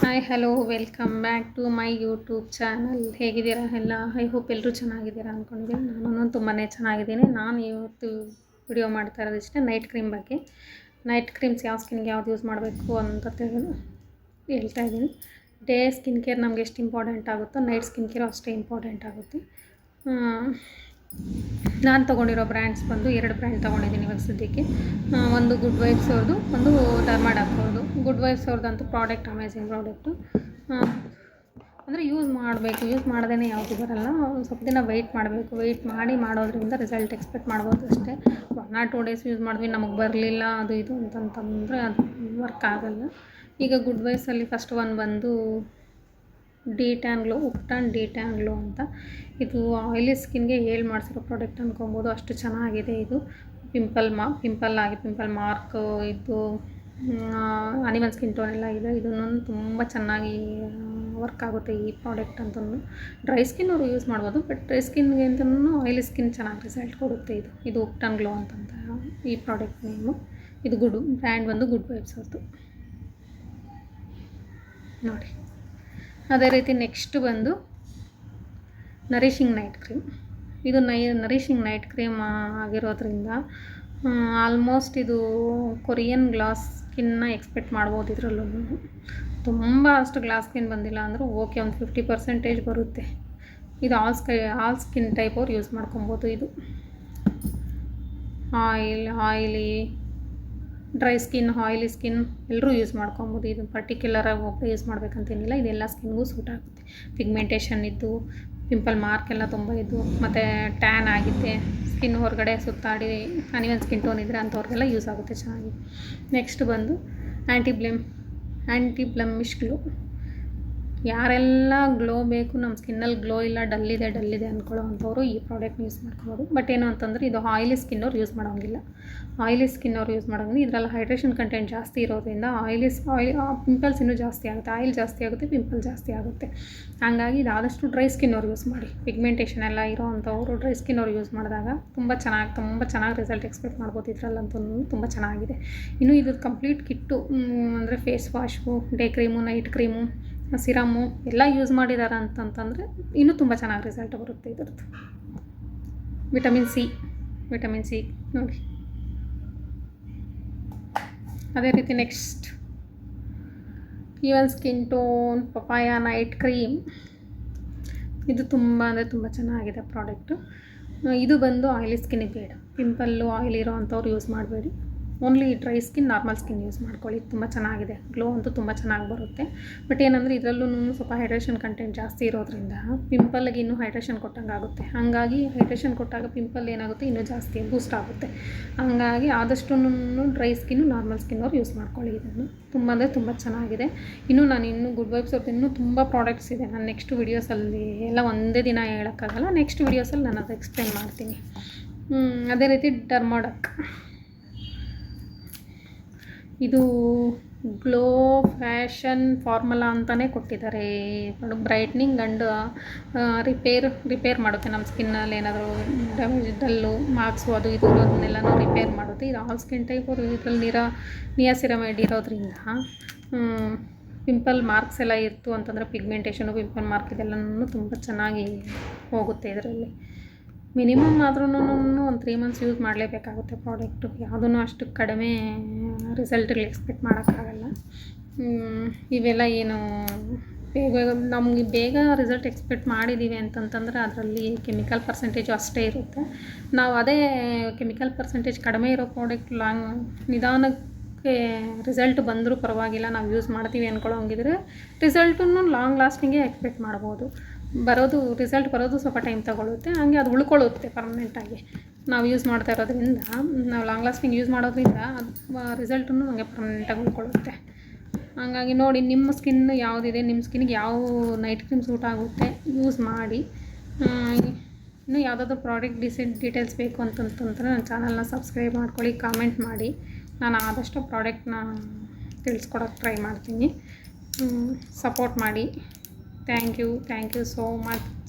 Hi hello welcome back to my YouTube channel. ಹೇಗಿದ್ದೀರಾ ಎಲ್ಲ? I hope ಎಲ್ಲರೂ ಚೆನ್ನಾಗಿದ್ದೀರಾ ಅಂದ್ಕೊಂಡಿದ್ದೀನಿ. ನಾನು ತುಂಬಾ ಚೆನ್ನಾಗಿದ್ದೀನಿ. ನಾನು ಇವತ್ತು ವಿಡಿಯೋ ಮಾಡ್ತಾ ಇರೋದಿಷ್ಟೇ ನೈಟ್ ಕ್ರೀಮ್ ಬಗ್ಗೆ. ನೈಟ್ ಕ್ರೀಮ್ಸ್ ಯಾವ ಸ್ಕಿನ್ಗೆ ಯಾವ್ದು ಯೂಸ್ ಮಾಡಬೇಕು ಅಂತ ಹೇಳ್ತಾ ಇದ್ದೀನಿ. ಡೇ ಸ್ಕಿನ್ ಕೇರ್ ನಮಗೆ ಎಷ್ಟು ಇಂಪಾರ್ಟೆಂಟ್ ಆಗುತ್ತೋ ನೈಟ್ ಸ್ಕಿನ್ ಕೇರ್ ಅಷ್ಟೇ ಇಂಪಾರ್ಟೆಂಟ್ ಆಗುತ್ತೆ. ನಾನು ತೊಗೊಂಡಿರೋ ಬ್ರ್ಯಾಂಡ್ಸ್ ಬಂದು 2 ಬ್ರ್ಯಾಂಡ್ ತೊಗೊಂಡಿದ್ದೀನಿ ಇವಾಗ ಸದ್ಯಕ್ಕೆ. ಒಂದು ಗುಡ್ ವೈಬ್ಸ್ ಅವ್ರದ್ದು, ಒಂದು ಡರ್ಮಾಡಾಕ್ ಅವ್ರದ್ದು. ಗುಡ್ ವೈಬ್ಸ್ ಅವ್ರದ್ದಂತೂ ಪ್ರಾಡಕ್ಟ್ ಅಮೇಝಿಂಗ್ ಪ್ರಾಡಕ್ಟು. ಅಂದರೆ ಯೂಸ್ ಮಾಡದೇ ಯಾವುದು ಬರಲ್ಲ. ಸ್ವಲ್ಪ ದಿನ ವೆಯ್ಟ್ ಮಾಡಿ ಮಾಡೋದ್ರಿಂದ ರಿಸಲ್ಟ್ ಎಕ್ಸ್ಪೆಕ್ಟ್ ಮಾಡ್ಬೋದು ಅಷ್ಟೇ. 1 or 2 ಡೇಸ್ ಯೂಸ್ ಮಾಡಿದ್ವಿ, ನಮಗೆ ಬರಲಿಲ್ಲ ಅದು ಇದು ಅಂತಂತಂದರೆ ಅದು ವರ್ಕ್ ಆಗೋಲ್ಲ. ಈಗ ಗುಡ್ ವೈಬ್ಸಲ್ಲಿ ಫಸ್ಟ್ ಒಂದು ಬಂದು ಡಿ-ಟ್ಯಾನ್ ಗ್ಲೋ, ಉಪ್ಟಾನ್ ಡಿ-ಟ್ಯಾನ್ ಗ್ಲೋ ಅಂತ. ಇದು ಆಯಿಲಿ ಸ್ಕಿನ್ಗೆ ಮಾಡಿಸಿರೋ ಪ್ರಾಡಕ್ಟ್ ಅಂದ್ಕೊಬೋದು, ಅಷ್ಟು ಚೆನ್ನಾಗಿದೆ ಇದು. ಪಿಂಪಲ್ ಮಾರ್ಕ್ ಇದು ಅನಿಮಲ್ ಸ್ಕಿನ್ ಟೋನ್ ಎಲ್ಲ ಇದೆ. ಇದನ್ನು ತುಂಬ ಚೆನ್ನಾಗಿ ವರ್ಕ್ ಆಗುತ್ತೆ ಈ ಪ್ರಾಡಕ್ಟ್ ಅಂತಂದು. ಡ್ರೈ ಸ್ಕಿನ್ ಅವರು ಯೂಸ್ ಮಾಡ್ಬೋದು, ಬಟ್ ಡ್ರೈ ಸ್ಕಿನ್ಗೆ ಅಂತಲೂ ಆಯಿಲಿ ಸ್ಕಿನ್ ಚೆನ್ನಾಗಿ ರಿಸಲ್ಟ್ ಕೊಡುತ್ತೆ. ಇದು ಉಪ್ಟಾನ್ ಗ್ಲೋ ಅಂತಂತ ಈ ಪ್ರಾಡಕ್ಟ್ ನೇಮು. ಇದು ಬ್ರ್ಯಾಂಡ್ ಬಂದು ಗುಡ್ ವೈಬ್ಸ್ ಅವ್ರದ್ದು ನೋಡಿ. ಅದೇ ರೀತಿ ನೆಕ್ಸ್ಟ್ ಬಂದು ನರಿಷಿಂಗ್ ನೈಟ್ ಕ್ರೀಮ್. ಇದು ನರಿಷಿಂಗ್ ನೈಟ್ ಕ್ರೀಮ್ ಆಗಿರೋದ್ರಿಂದ ಆಲ್ಮೋಸ್ಟ್ ಇದು ಕೊರಿಯನ್ ಗ್ಲಾಸ್ ಸ್ಕಿನ್ನ ಎಕ್ಸ್ಪೆಕ್ಟ್ ಮಾಡ್ಬೋದು. ಇದರಲ್ಲೂ ತುಂಬ ಅಷ್ಟು ಗ್ಲಾಸ್ ಸ್ಕಿನ್ ಬಂದಿಲ್ಲ ಅಂದರೂ ಓಕೆ, ಒಂದು 50% ಬರುತ್ತೆ. ಇದು ಆಲ್ ಸ್ಕಿನ್ ಟೈಪ್ ಅವ್ರು ಯೂಸ್ ಮಾಡ್ಕೊಬೋದು. ಇದು oily, dry skin, oily skin ಎಲ್ಲರೂ ಯೂಸ್ ಮಾಡ್ಕೊಬೋದು. ಇದು ಪರ್ಟಿಕ್ಯುಲರಾಗಿ ಒಬ್ಬರು ಯೂಸ್ ಮಾಡಬೇಕಂತೇನಿಲ್ಲ, ಇದೆಲ್ಲ ಸ್ಕಿನ್ಗೂ ಸೂಟ್ ಆಗುತ್ತೆ. ಪಿಗ್ಮೆಂಟೇಷನ್ ಇದ್ದು, ಪಿಂಪಲ್ ಮಾರ್ಕ್ ಎಲ್ಲ ತುಂಬ ಇದ್ದು, ಮತ್ತು ಟ್ಯಾನ್ ಆಗಿದೆ, ಸ್ಕಿನ್ ಹೊರಗಡೆ ಸುತ್ತಾಡಿ ಅನಿಮಲ್ ಸ್ಕಿನ್ ಟೋನ್ ಇದ್ದರೆ ಅಂಥವ್ರಿಗೆಲ್ಲ ಯೂಸ್ ಆಗುತ್ತೆ ಚೆನ್ನಾಗಿ. ನೆಕ್ಸ್ಟ್ ಬಂದು ಆ್ಯಂಟಿ ಬ್ಲಮಿಶ್ ಗ್ಲೋ. ಯಾರೆಲ್ಲ ಗ್ಲೋ ಬೇಕು, ನಮ್ಮ ಸ್ಕಿನ್ನಲ್ಲಿ ಗ್ಲೋ ಇಲ್ಲ, ಡಲ್ ಇದೆ ಅಂದ್ಕೊಳ್ಳೋ ಅಂಥವ್ರು ಈ ಪ್ರಾಡಕ್ಟ್ನ ಯೂಸ್ ಮಾಡ್ಕೊಬೋದು. ಬಟ್ ಏನು ಅಂತಂದರೆ ಇದು ಆಯಿಲಿ ಸ್ಕಿನ್ನವ್ರು ಯೂಸ್ ಮಾಡೋಂಗಿಲ್ಲ. ಇದರಲ್ಲಿ ಹೈಡ್ರೇಷನ್ ಕಂಟೆಂಟ್ ಜಾಸ್ತಿ ಇರೋದ್ರಿಂದ ಪಿಂಪಲ್ಸ್ ಇನ್ನೂ ಜಾಸ್ತಿ ಆಗುತ್ತೆ, ಆಯಿಲ್ ಜಾಸ್ತಿ ಆಗುತ್ತೆ, ಪಿಂಪಲ್ ಜಾಸ್ತಿ ಆಗುತ್ತೆ. ಹಾಗಾಗಿ ಇದಾದಷ್ಟು ಡ್ರೈ ಸ್ಕಿನ್ನವ್ರು ಯೂಸ್ ಮಾಡಿ. ಪಿಗ್ಮೆಂಟೇಷನ್ ಎಲ್ಲ ಇರೋ ಅಂಥವ್ರು ಡ್ರೈ ಸ್ಕಿನ್ನವ್ರು ಯೂಸ್ ಮಾಡಿದಾಗ ತುಂಬ ಚೆನ್ನಾಗಿ ರಿಸಲ್ಟ್ ಎಕ್ಸ್ಪೆಕ್ಟ್ ಮಾಡ್ಬೋದು. ಇದರಲ್ಲಂತೂ ತುಂಬ ಚೆನ್ನಾಗಿದೆ. ಇನ್ನು ಇದು ಕಂಪ್ಲೀಟ್ ಕಿಟ್ಟು, ಅಂದರೆ face wash, day cream, night cream, serum ಎಲ್ಲ ಯೂಸ್ ಮಾಡಿದ್ದಾರೆ ಅಂತಂತಂದರೆ ಇನ್ನೂ ತುಂಬ ಚೆನ್ನಾಗಿ ರಿಸಲ್ಟ್ ಬರುತ್ತೆ ಇದರದ್ದು. ವಿಟಮಿನ್ ಸಿ ನೋಡಿ. ಅದೇ ರೀತಿ next even skin tone papaya night cream. ಇದು ತುಂಬ ಚೆನ್ನಾಗಿದೆ ಪ್ರಾಡಕ್ಟು. ಇದು ಬಂದು ಆಯಿಲಿ ಸ್ಕಿನ್ನಿಗೆ ಬೇಡ, ಪಿಂಪಲ್ಲು ಆಯಿಲ್ ಇರೋ ಅಂಥವ್ರು ಯೂಸ್ ಮಾಡಬೇಡಿ. Only dry skin, normal skin use ಮಾಡ್ಕೊಳ್ಳಿ. ತುಂಬ ಚೆನ್ನಾಗಿದೆ, ಗ್ಲೋ ಅಂತೂ ತುಂಬ ಚೆನ್ನಾಗಿ ಬರುತ್ತೆ. ಬಟ್ ಏನಂದರೆ ಇದರಲ್ಲೂ ಸ್ವಲ್ಪ ಹೈಡ್ರೇಷನ್ ಕಂಟೆಂಟ್ ಜಾಸ್ತಿ ಇರೋದ್ರಿಂದ ಪಿಂಪಲ್ಗೆ ಇನ್ನೂ ಹೈಡ್ರೇಷನ್ ಕೊಟ್ಟಂಗೆ ಆಗುತ್ತೆ. ಹಾಗಾಗಿ ಹೈಡ್ರೇಷನ್ ಕೊಟ್ಟಾಗ ಪಿಂಪಲ್ ಏನಾಗುತ್ತೆ, ಇನ್ನೂ ಜಾಸ್ತಿ ಬೂಸ್ಟ್ ಆಗುತ್ತೆ. ಹಾಗಾಗಿ ಆದಷ್ಟು ಡ್ರೈ ಸ್ಕಿನ್ನು, ನಾರ್ಮಲ್ ಸ್ಕಿನ್ನವ್ರು ಯೂಸ್ ಮಾಡ್ಕೊಳ್ಳಿ. ಇದನ್ನು ತುಂಬ ಚೆನ್ನಾಗಿದೆ. ಇನ್ನು ಗುಡ್ ವೈಬ್ಸ್ ಅವ್ರದ್ದು ಇನ್ನೂ ತುಂಬ ಪ್ರಾಡಕ್ಟ್ಸ್ ಇದೆ. ನಾನು ನೆಕ್ಸ್ಟ್ ವೀಡಿಯೋಸಲ್ಲಿ ಎಲ್ಲ ಒಂದೇ ದಿನ ಹೇಳೋಕ್ಕಾಗಲ್ಲ, ನೆಕ್ಸ್ಟ್ ವೀಡಿಯೋಸಲ್ಲಿ ನಾನು ಅದು ಎಕ್ಸ್ಪ್ಲೇನ್ ಮಾಡ್ತೀನಿ. ಅದೇ ರೀತಿ ಡರ್ಮಾಡಾಕ್. ಇದು ಗ್ಲೋ ಫ್ಯಾಷನ್ ಫಾರ್ಮುಲಾ ಅಂತಲೇ ಕೊಟ್ಟಿದ್ದಾರೆ. ಬ್ರೈಟ್ನಿಂಗ್ ಆ್ಯಂಡ್ ರಿಪೇರ್ ಮಾಡುತ್ತೆ. ನಮ್ಮ ಸ್ಕಿನ್ನಲ್ಲಿ ಏನಾದರೂ ಡ್ಯಾಮೇಜ್, ಡಲ್ಲು, ಮಾರ್ಕ್ಸು ಅದು ಇದು ಅದನ್ನೆಲ್ಲನೂ ರಿಪೇರ್ ಮಾಡುತ್ತೆ. ಇದು ಆಲ್ ಸ್ಕಿನ್ ಟೈಪ್ ಇದರಲ್ಲಿ ನಿಯಾಸಿರಮೈಡ್ ಇರೋದ್ರಿಂದ ಪಿಂಪಲ್ ಮಾರ್ಕ್ಸ್ ಎಲ್ಲ ಇತ್ತು ಅಂತಂದರೆ ಪಿಗ್ಮೆಂಟೇಷನು, ಪಿಂಪಲ್ ಮಾರ್ಕ್ ಇದೆಲ್ಲನೂ ತುಂಬ ಚೆನ್ನಾಗಿ ಹೋಗುತ್ತೆ ಇದರಲ್ಲಿ. ಮಿನಿಮಮ್ ಆದ್ರೂ ಒಂದು 3 months ಯೂಸ್ ಮಾಡಲೇಬೇಕಾಗುತ್ತೆ ಪ್ರಾಡಕ್ಟು. ಯಾವುದೂ ಅಷ್ಟು ಕಡಿಮೆ ರಿಸಲ್ಟ್ಗಳು ಎಕ್ಸ್ಪೆಕ್ಟ್ ಮಾಡೋಕ್ಕಾಗಲ್ಲ. ಇವೆಲ್ಲ ಏನು ನಮಗೆ ಬೇಗ ರಿಸಲ್ಟ್ ಎಕ್ಸ್ಪೆಕ್ಟ್ ಮಾಡಿದ್ದೀವಿ ಅಂತಂತಂದರೆ ಅದರಲ್ಲಿ ಕೆಮಿಕಲ್ ಪರ್ಸೆಂಟೇಜು ಅಷ್ಟೇ ಇರುತ್ತೆ. ನಾವು ಅದೇ ಕೆಮಿಕಲ್ ಪರ್ಸೆಂಟೇಜ್ ಕಡಿಮೆ ಇರೋ ಪ್ರಾಡಕ್ಟ್ ನಿಧಾನಕ್ಕೆ ರಿಸಲ್ಟ್ ಬಂದರೂ ಪರವಾಗಿಲ್ಲ, ನಾವು ಯೂಸ್ ಮಾಡ್ತೀವಿ ಅಂದ್ಕೊಳ್ಳೋಂಗಿದ್ರೆ ರಿಸಲ್ಟನ್ನು ಲಾಂಗ್ ಲಾಸ್ಟಿಂಗೇ ಎಕ್ಸ್ಪೆಕ್ಟ್ ಮಾಡ್ಬೋದು. ರಿಸಲ್ಟ್ ಬರೋದು ಸ್ವಲ್ಪ ಟೈಮ್ ತಗೊಳ್ಳುತ್ತೆ, ಹಾಗೆ ಅದು ಉಳ್ಕೊಳ್ಳುತ್ತೆ ಪರ್ಮನೆಂಟಾಗಿ. ನಾವು ಯೂಸ್ ಮಾಡ್ತಾ ಇರೋದ್ರಿಂದ, ನಾವು ಲಾಂಗ್ ಲಾಸ್ಟಿಂಗ್ ಯೂಸ್ ಮಾಡೋದ್ರಿಂದ ರಿಸಲ್ಟನ್ನು ನಮಗೆ ಪರ್ಮನೆಂಟಾಗಿ ಉಳ್ಕೊಳ್ಳುತ್ತೆ. ಹಾಗಾಗಿ ನೋಡಿ, ನಿಮ್ಮ ಸ್ಕಿನ್ ಯಾವುದಿದೆ, ನಿಮ್ಮ ಸ್ಕಿನ್ಗೆ ಯಾವ ನೈಟ್ ಕ್ರೀಮ್ ಸೂಟ್ ಆಗುತ್ತೆ ಯೂಸ್ ಮಾಡಿ. ಇನ್ನೂ ಯಾವುದಾದ್ರೂ ಪ್ರಾಡಕ್ಟ್ ಡೀಟೇಲ್ಸ್ ಬೇಕು ಅಂತಂತಂದರೆ ನನ್ನ ಚಾನಲ್ನ ಸಬ್ಸ್ಕ್ರೈಬ್ ಮಾಡ್ಕೊಳ್ಳಿ, ಕಾಮೆಂಟ್ ಮಾಡಿ. ನಾನು ಆದಷ್ಟು ಪ್ರಾಡಕ್ಟ್ನ ತಿಳಿಸ್ಕೊಡೋಕ್ಕೆ ಟ್ರೈ ಮಾಡ್ತೀನಿ. ಸಪೋರ್ಟ್ ಮಾಡಿ. Thank you so much.